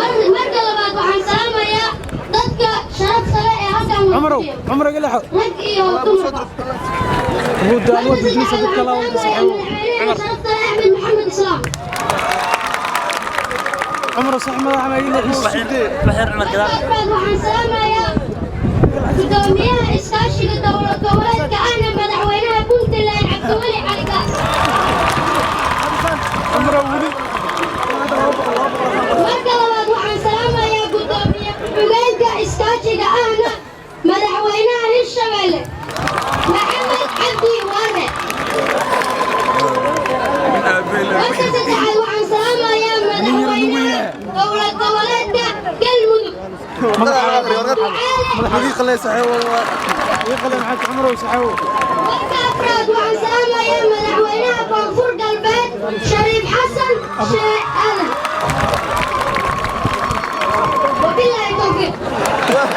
marka labaad waxaan salaamayaa dadka sharafta leh ee halkan عمره قال له rag iyo dumar هو دعوة تجلس بالكلام شرفت أحمد محمد إسلام عمره صح ما عمل بحر عمر كذا waxaan salaamayaa gudoomiyaha iskaashiga dowlad goboleedka ahna madaxweynaha puntland cabdiweli cali gaas عمره ولي marka labaad waxaan salaamayaa gudoomiye ku-xigeenka iskaashiga ahna madaxweynaha hirshabelle maxamed cabdi waare marka saddexaad waxaan salaamayaa madaxweynaha dowlad goboleedka galmudug يقل معك عمره وسحوه marka afraad waxaan salaamayaa madaxweynaha koonfur galbeed shariif xasan sheekh aadan wabilaahi tawfiiq